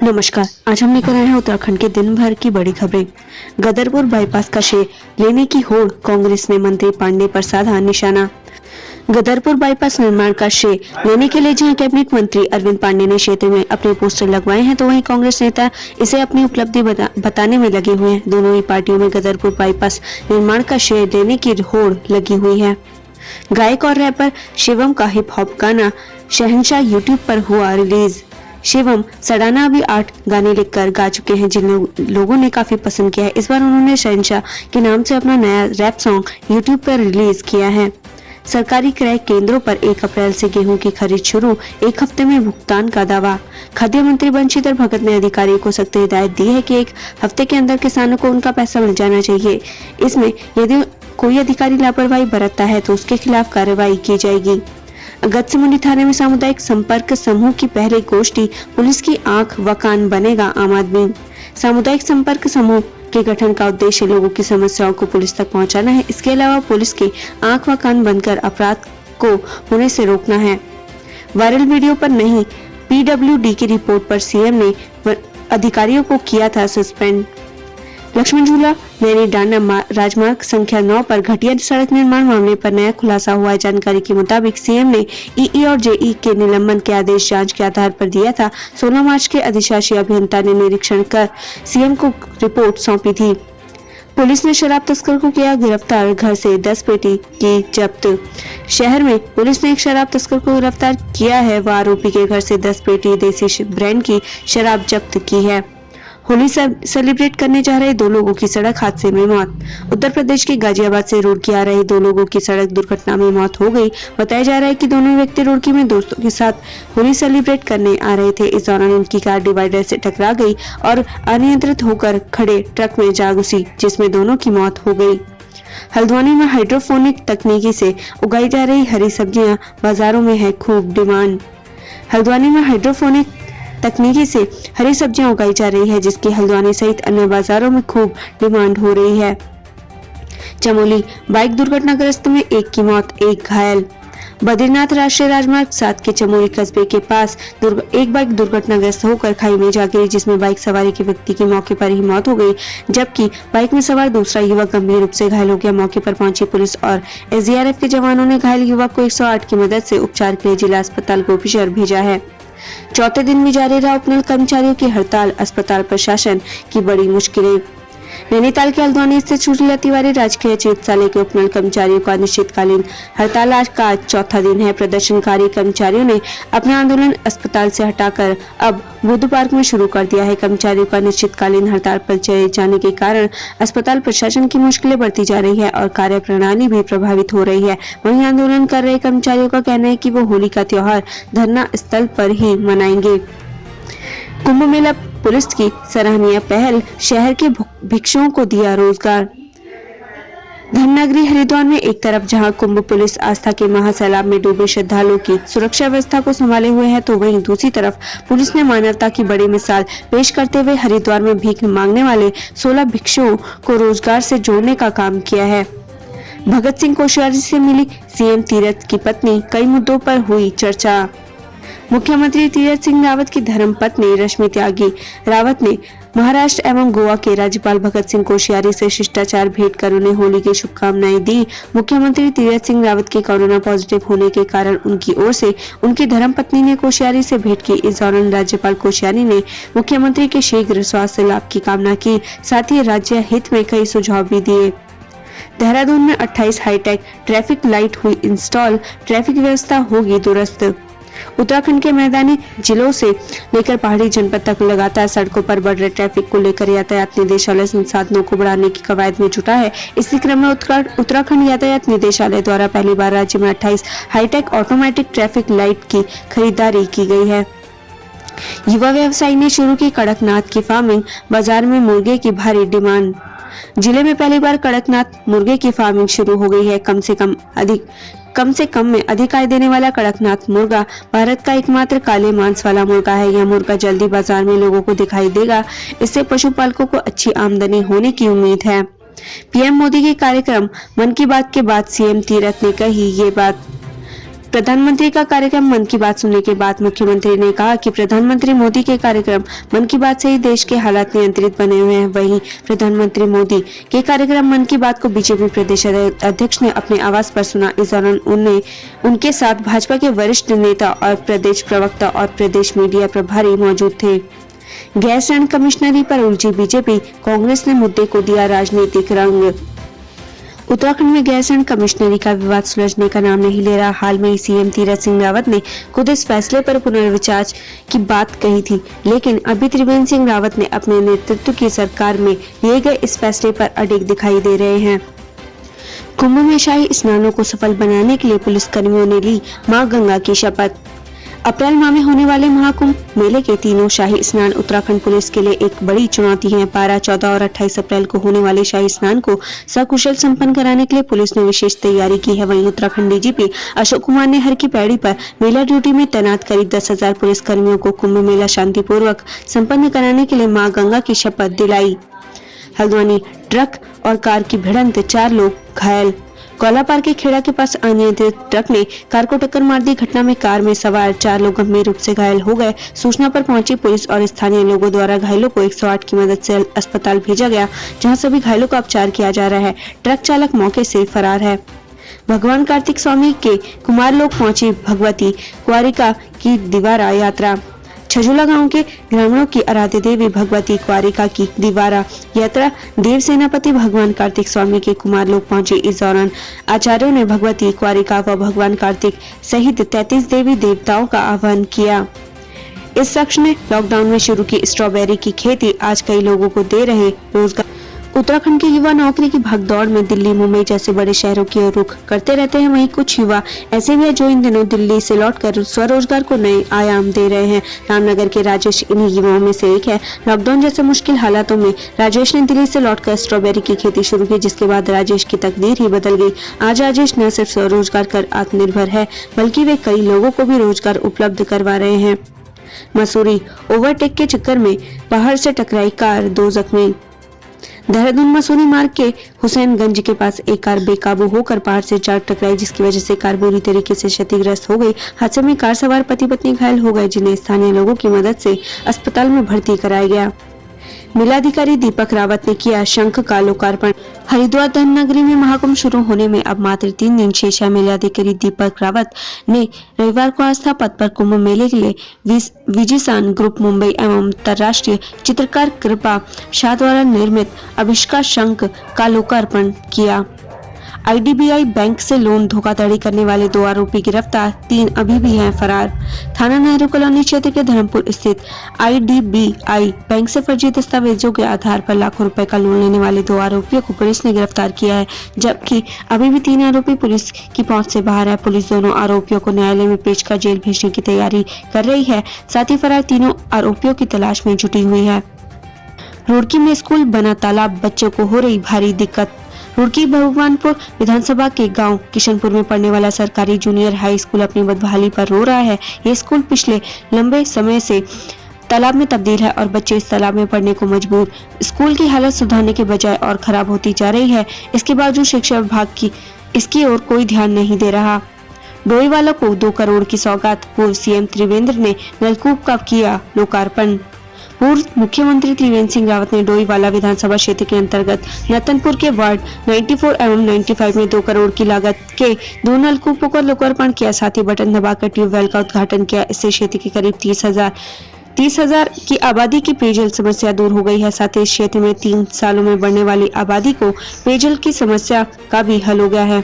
नमस्कार, आज हम लेकर आए हैं उत्तराखंड के दिन भर की बड़ी खबरें। गदरपुर बाईपास का शेयर लेने की होड़, कांग्रेस ने मंत्री पांडे पर साधा निशाना। गदरपुर बाईपास निर्माण का श्रेय लेने के लिए जहां कैबिनेट मंत्री अरविंद पांडे ने क्षेत्र में अपने पोस्टर लगवाए हैं, तो वहीं कांग्रेस नेता इसे अपनी उपलब्धि बताने में लगे हुए हैं। दोनों ही पार्टियों में गदरपुर बाईपास निर्माण का श्रेय देने की होड़ लगी हुई है। गायक और रैपर शिवम का हिप हॉप गाना शहंशाह यूट्यूब पर हुआ रिलीज। शिवम सडाना अभी 8 गाने लिखकर गा चुके हैं, जिन लोगों ने काफी पसंद किया है। इस बार उन्होंने शहंशाह के नाम से अपना नया रैप सॉन्ग यूट्यूब पर रिलीज किया है। सरकारी क्रय केंद्रों पर 1 अप्रैल से गेहूं की खरीद शुरू, 1 हफ्ते में भुगतान का दावा। खाद्य मंत्री बंशीधर भगत ने अधिकारियों को सख्त हिदायत दी है कि 1 हफ्ते के अंदर किसानों को उनका पैसा मिल जाना चाहिए। इसमें यदि कोई अधिकारी लापरवाही बरतता है तो उसके खिलाफ कार्रवाई की जाएगी। गतसिमुंडी थाने में सामुदायिक संपर्क समूह की पहली गोष्ठी, पुलिस की आंख व कान बनेगा आम आदमी। सामुदायिक संपर्क समूह के गठन का उद्देश्य लोगों की समस्याओं को पुलिस तक पहुंचाना है। इसके अलावा पुलिस की आंख व कान बनकर अपराध को होने से रोकना है। वायरल वीडियो पर नहीं, PWD की रिपोर्ट पर सीएम ने अधिकारियों को किया था सस्पेंड। लक्ष्मण झूला नैनी डांडा राजमार्ग संख्या 9 पर घटिया सड़क निर्माण मामले पर नया खुलासा हुआ है। जानकारी के मुताबिक सीएम ने ईई और जेई के निलंबन के आदेश जांच के आधार पर दिया था। 16 मार्च के अधिशासी अभियंता ने निरीक्षण कर सीएम को रिपोर्ट सौंपी थी। पुलिस ने शराब तस्कर को किया गिरफ्तार, घर से 10 पेटी की जब्त। शहर में पुलिस ने एक शराब तस्कर को गिरफ्तार किया है व आरोपी के घर से 10 पेटी देसी ब्रांड की शराब जब्त की है। होली सेलिब्रेट करने जा रहे 2 लोगों की सड़क हादसे में मौत। उत्तर प्रदेश के गाजियाबाद से रुड़की आ रहे 2 लोगों की सड़क दुर्घटना में मौत हो गई। बताया जा रहा है कि दोनों व्यक्ति रुड़की में दोस्तों के साथ होली सेलिब्रेट करने आ रहे थे। इस दौरान उनकी कार डिवाइडर से टकरा गई और अनियंत्रित होकर खड़े ट्रक में जा घुसी, जिसमें दोनों की मौत हो गई। हल्द्वानी में हाइड्रोपोनिक तकनीकी से उगाई जा रही हरी सब्जियां बाजारों में है खूब डिमांड। हल्द्वानी में हाइड्रोपोनिक तकनीकी से हरी सब्जियां उगाई जा रही है, जिसकी हल्द्वानी सहित अन्य बाजारों में खूब डिमांड हो रही है। चमोली बाइक दुर्घटनाग्रस्त में 1 की मौत, 1 घायल। बद्रीनाथ राष्ट्रीय राजमार्ग 7 के चमोली कस्बे के पास एक बाइक दुर्घटनाग्रस्त होकर खाई में जा गिरी, जिसमें बाइक सवारी के व्यक्ति की मौके पर ही मौत हो गई, जबकि बाइक में सवार दूसरा युवक गंभीर रूप से घायल हो गया। मौके पर पहुंची पुलिस और SDRF के जवानों ने घायल युवक को 108 की मदद से उपचार के लिए जिला अस्पताल गोपीशहर भेजा है। चौथे दिन भी जारी रहा उपनल कर्मचारियों की हड़ताल, अस्पताल प्रशासन की बड़ी मुश्किलें। नैनीताल के हल्द्वानी स्थित सुशीला तिवारी राजकीय चिकित्सालय के उपनल कर्मचारियों का अनिश्चितकालीन हड़ताल आज का चौथा दिन है। प्रदर्शनकारी कर्मचारियों ने अपना आंदोलन अस्पताल से हटाकर अब बुद्ध पार्क में शुरू कर दिया है। कर्मचारियों का अनिश्चितकालीन हड़ताल पर चले जाने के कारण अस्पताल प्रशासन की मुश्किलें बढ़ती जा रही है और कार्य प्रणाली भी प्रभावित हो रही है। वहीं आंदोलन कर रहे कर्मचारियों का कहना है कि वो होली का त्योहार धरना स्थल पर ही मनाएंगे। कुंभ मेला पुलिस की सराहनीय पहल, शहर के भिक्षुओं को दिया रोजगार। धर्मनगरी हरिद्वार में एक तरफ जहां कुंभ पुलिस आस्था के महासैलाब में डूबे श्रद्धालुओं की सुरक्षा व्यवस्था को संभाले हुए है, तो वहीं दूसरी तरफ पुलिस ने मानवता की बड़ी मिसाल पेश करते हुए हरिद्वार में भीख मांगने वाले 16 भिक्षुओं को रोजगार से जोड़ने का काम किया है। भगत सिंह कोश्यारी से मिली सीएम तीरथ की पत्नी, कई मुद्दों पर हुई चर्चा। मुख्यमंत्री तीरथ सिंह रावत की धर्मपत्नी रश्मि त्यागी रावत ने महाराष्ट्र एवं गोवा के राज्यपाल भगत सिंह कोश्यारी से शिष्टाचार भेंट कर उन्हें होली की शुभकामनाएं दी। मुख्यमंत्री तीरथ सिंह रावत के कोरोना पॉजिटिव होने के कारण उनकी ओर से उनकी धर्मपत्नी ने कोश्यारी से भेंट की। इस दौरान राज्यपाल कोश्यारी ने मुख्यमंत्री के शीघ्र स्वास्थ्य लाभ की कामना की, साथ ही राज्य हित में कई सुझाव भी दिए। देहरादून में 28 हाईटेक ट्रैफिक लाइट हुई इंस्टॉल, ट्रैफिक व्यवस्था होगी दुरुस्त। उत्तराखंड के मैदानी जिलों से लेकर पहाड़ी जनपद तक लगातार सड़कों पर बढ़ रहे ट्रैफिक को लेकर यातायात निदेशालय संसाधनों को बढ़ाने की कवायद में जुटा है। इसी क्रम में उत्तराखंड यातायात निदेशालय द्वारा पहली बार राज्य में 28 हाईटेक ऑटोमेटिक ट्रैफिक लाइट की खरीदारी की गई है। युवा व्यवसायी ने शुरू की कड़कनाथ की फार्मिंग, बाजार में मुर्गे की भारी डिमांड। जिले में पहली बार कड़कनाथ मुर्गे की फार्मिंग शुरू हो गई है। कम से कम में अधिक आय देने वाला कड़कनाथ मुर्गा भारत का एकमात्र काले मांस वाला मुर्गा है। यह मुर्गा जल्दी बाजार में लोगों को दिखाई देगा। इससे पशुपालकों को अच्छी आमदनी होने की उम्मीद है। पीएम मोदी के कार्यक्रम मन की बात के बाद सीएम तीरथ ने कही ये बात। प्रधानमंत्री का कार्यक्रम मन की बात सुनने के बाद मुख्यमंत्री ने कहा कि प्रधानमंत्री मोदी के कार्यक्रम मन की बात से ही देश के हालात नियंत्रित बने हुए हैं। वहीं प्रधानमंत्री मोदी के कार्यक्रम मन की बात को बीजेपी प्रदेश अध्यक्ष ने अपने आवास पर सुना। इस दौरान उनके साथ भाजपा के वरिष्ठ नेता और प्रदेश प्रवक्ता और प्रदेश मीडिया प्रभारी मौजूद थे। गैस ऋण कमिश्नरी पर उलझी बीजेपी, कांग्रेस ने मुद्दे को दिया राजनीतिक रंग। उत्तराखंड में गैस ऋण कमिश्नरी का विवाद सुलझने का नाम नहीं ले रहा। हाल में ही सीएम तीरथ सिंह रावत ने खुद इस फैसले पर पुनर्विचार की बात कही थी, लेकिन अभी त्रिवेंद्र सिंह रावत ने अपने नेतृत्व की सरकार में लिए गए इस फैसले पर अडिग दिखाई दे रहे हैं। कुंभ में शाही स्नानों को सफल बनाने के लिए पुलिस कर्मियों ने ली मां गंगा की शपथ। अप्रैल माह में होने वाले महाकुंभ मेले के तीनों शाही स्नान उत्तराखंड पुलिस के लिए एक बड़ी चुनौती है। 12, 14 और 28 अप्रैल को होने वाले शाही स्नान को सकुशल संपन्न कराने के लिए पुलिस ने विशेष तैयारी की है। वहीं उत्तराखंड डीजीपी अशोक कुमार ने हर की पैड़ी पर मेला ड्यूटी में तैनात करीब 10,000 पुलिस कर्मियों को कुंभ मेला शांतिपूर्वक संपन्न कराने के लिए मां गंगा की शपथ दिलाई। हल्द्वानी ट्रक और कार की भिड़ंत, 4 लोग घायल। कोलापार के खेड़ा के पास अनियंत्रित ट्रक ने कार को टक्कर मार दी। घटना में कार में सवार 4 लोग गंभीर रूप से घायल हो गए। सूचना पर पहुंची पुलिस और स्थानीय लोगों द्वारा घायलों को 108 की मदद से अस्पताल भेजा गया, जहां सभी घायलों का उपचार किया जा रहा है। ट्रक चालक मौके से फरार है। भगवान कार्तिक स्वामी के कुमार लोग पहुंची भगवती कुआरिका की दीवारा यात्रा। छजुला गांव के ग्रामीणों की आराध्य देवी भगवती कुआरिका की दीवारा यात्रा देव सेनापति भगवान कार्तिक स्वामी के कुमार लोग पहुंचे। इस दौरान आचार्यों ने भगवती कुआरिका व भगवान कार्तिक सहित 33 देवी देवताओं का आह्वान किया। इस शख्स ने लॉकडाउन में शुरू की स्ट्रॉबेरी की खेती आज कई लोगों को दे रहे रोजगार। उत्तराखंड के युवा नौकरी की भागदौड़ में दिल्ली, मुंबई जैसे बड़े शहरों की ओर रुख करते रहते हैं। वहीं कुछ युवा ऐसे भी हैं जो इन दिनों दिल्ली से लौटकर स्वरोजगार को नए आयाम दे रहे हैं। रामनगर के राजेश इन्हीं युवाओं में से एक है। लॉकडाउन जैसे मुश्किल हालातों में राजेश ने दिल्ली से लौटकर स्ट्रॉबेरी की खेती शुरू की, जिसके बाद राजेश की तकदीर ही बदल गई। आज राजेश न सिर्फ स्वरोजगार कर आत्मनिर्भर है, बल्कि वे कई लोगों को भी रोजगार उपलब्ध करवा रहे हैं। मसूरी ओवरटेक के चक्कर में पहाड़ से टकराई कार, 2 जख्मी। देहरादून मसूरी मार्ग के हुसैनगंज के पास एक कार बेकाबू होकर पहाड़ से जा टकराई, जिसकी वजह से कार बुरी तरीके से क्षतिग्रस्त हो गई। हादसे में कार सवार पति पत्नी घायल हो गए, जिन्हें स्थानीय लोगों की मदद से अस्पताल में भर्ती कराया गया। मेलाधिकारी दीपक रावत ने किया शंख का लोकार्पण। हरिद्वार धर्मनगरी में महाकुंभ शुरू होने में अब मात्र 3 दिन शेष है। मेलाधिकारी दीपक रावत ने रविवार को आस्था पथ पर कुंभ मेले के लिए विजिसान ग्रुप मुंबई एवं अंतर्राष्ट्रीय चित्रकार कृपा शाह द्वारा निर्मित आविष्कार शंख का लोकार्पण किया। आईडीबीआई बैंक से लोन धोखाधड़ी करने वाले 2 आरोपी गिरफ्तार, 3 अभी भी हैं फरार। थाना नेहरू कॉलोनी क्षेत्र के धर्मपुर स्थित आईडीबीआई बैंक से फर्जी दस्तावेजों के आधार पर लाखों रुपए का लोन लेने वाले 2 आरोपियों को पुलिस ने गिरफ्तार किया है, जबकि अभी भी 3 आरोपी पुलिस की पहुंच से बाहर है। पुलिस दोनों आरोपियों को न्यायालय में पेश कर जेल भेजने की तैयारी कर रही है। साथ ही फरार तीनों आरोपियों की तलाश में जुटी हुई है। रुड़की में स्कूल बना तालाब, बच्चों को हो रही भारी दिक्कत। रुड़की भगवानपुर विधानसभा के गांव किशनपुर में पढ़ने वाला सरकारी जूनियर हाई स्कूल अपनी बदहाली पर रो रहा है। ये स्कूल पिछले लंबे समय से तालाब में तब्दील है और बच्चे इस तालाब में पढ़ने को मजबूर। स्कूल की हालत सुधारने के बजाय और खराब होती जा रही है। इसके बावजूद शिक्षा विभाग की इसकी ओर कोई ध्यान नहीं दे रहा। डोईवाला को 2 करोड़ की सौगात, पूर्व सीएम त्रिवेंद्र ने नलकूप का किया लोकार्पण। पूर्व मुख्यमंत्री त्रिवेंद्र सिंह रावत ने डोईवाला विधानसभा क्षेत्र के अंतर्गत नतनपुर के वार्ड 94 एवं 95 में 2 करोड़ की लागत के 2 नलकूपों का लोकार्पण किया। साथ ही बटन दबाकर ट्यूबवेल का उद्घाटन किया। इससे क्षेत्र के करीब 30,000 की आबादी की पेयजल समस्या दूर हो गई है। साथ ही इस क्षेत्र में 3 सालों में बढ़ने वाली आबादी को पेयजल की समस्या का भी हल हो गया है।